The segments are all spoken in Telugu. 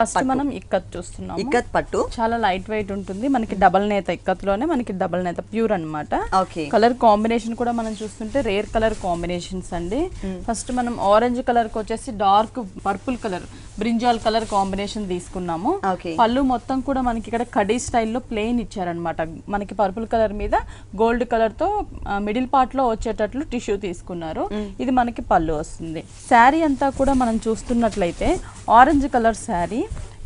ఫస్ట్ మనం ఇక్కత్ చూస్తున్నాం. ఇక్కత్ పట్టు చాలా లైట్ వెయిట్ ఉంటుంది. మనకి డబల్ నేత ఇక్కత్ లోనే మనకి డబల్ నేత ప్యూర్ అన్నమాట. ఓకే. కలర్ కాంబినేషన్ కూడా మనం చూస్తుంటే రేర్ కలర్ కాంబినేషన్స్ అండి. ఫస్ట్ మనం ఆరెంజ్ కలర్ కి వచ్చేసి dark purple colour, brinjal colour combination తీసుకున్నాము. పళ్ళు మొత్తం కూడా మనకి ఇక్కడ కడీ స్టైల్లో ప్లెయిన్ ఇచ్చారనమాట. మనకి పర్పుల్ కలర్ మీద గోల్డ్ కలర్ తో మిడిల్ పార్ట్ లో వచ్చేటట్లు టిష్యూ తీసుకున్నారు. ఇది మనకి పళ్ళు వస్తుంది. శారీ అంతా కూడా మనం చూస్తున్నట్లయితే ఆరెంజ్ కలర్ శారీ,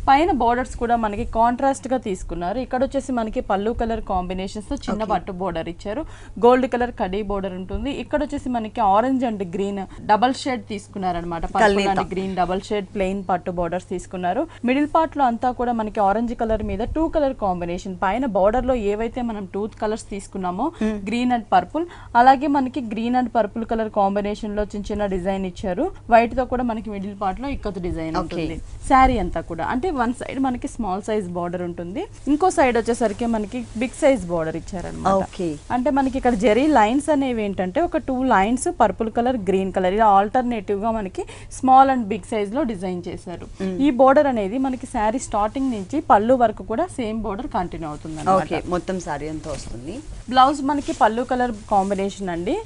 పైన బోర్డర్స్ కూడా మనకి కాంట్రాస్ట్ గా తీసుకున్నారు. ఇక్కడ వచ్చేసి మనకి పళ్ళు కలర్ కాంబినేషన్స్ తో చిన్న పట్టు బోర్డర్ ఇచ్చారు. గోల్డ్ కలర్ కడీ బోర్డర్ ఉంటుంది. ఇక్కడ వచ్చేసి మనకి orange and green double shade తీసుకున్నారు అనమాట. Purple and green double shade plain పట్టు బోర్డర్స్ తీసుకున్నారు. మిడిల్ పార్ట్ లో అంతా కూడా మనకి ఆరెంజ్ కలర్ మీద 2 కలర్ కాంబినేషన్, పైన బోర్డర్ లో ఏవైతే మనం 2 కలర్స్ తీసుకున్నామో గ్రీన్ అండ్ పర్పుల్, అలాగే మనకి green and purple colour combination లో చిన్న చిన్న డిజైన్ ఇచ్చారు. వైట్ తో కూడా మనకి మిడిల్ పార్ట్ లో ఇక్కత్ డిజైన్ ఉంటుంది. శారీ అంతా కూడా అంటే వన్ సైడ్ మనకి స్మాల్ సైజ్ బార్డర్ ఉంటుంది, ఇంకో సైడ్ వచ్చేసరికి మనకి బిగ్ సైజ్ బార్డర్ ఇచ్చారన్నమాట. అంటే మనకి ఇక్కడ జెరీ లైన్స్ అనేవి ఏంటంటే ఒక 2 lines purple colour green colour ఇలా ఆల్టర్నేటివ్ గా మనకి స్మాల్ అండ్ బిగ్ సైజ్ లో డిజైన్ చేశారు. ఈ బార్డర్ అనేది మనకి శారీ స్టార్టింగ్ నుంచి పళ్ళు వరకు కూడా సేమ్ బార్డర్ కంటిన్యూ అవుతుంది అన్నమాట. మొత్తం శారీ అంతా వస్తుంది. బ్లౌజ్ మనకి పళ్ళు కలర్ కాంబినేషన్ అండి,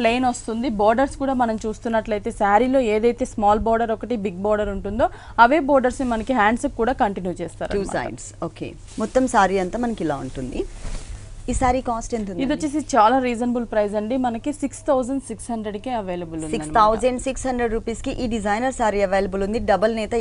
ప్లెయిన్ వస్తుంది. బోర్డర్స్ కూడా మనం చూస్తున్నట్లయితే శారీలో ఏదైతే స్మాల్ బార్డర్ ఒకటి బిగ్ బార్డర్ ఉంటుందో అవే బోర్డర్స్ మనకి హ్యాండ్స్ కూడా కంటిన్యూ చేస్తారు. 2 సైడ్స్. ఓకే. మొత్తం శారీ అంతా మనకి ఇలా ఉంటుంది. ఈ సారీ కాస్ట్ ఎంత ఉంది? ఇది వచ్చేసి చాలా రీజనబుల్ ప్రైస్ అండి. మనకి 6600 కి అవైలబుల్ ఉంది. 6600 రూపీస్ కి ఈ డిజైనర్ సారీ అవైలబుల్ ఉంది. డబల్ నేత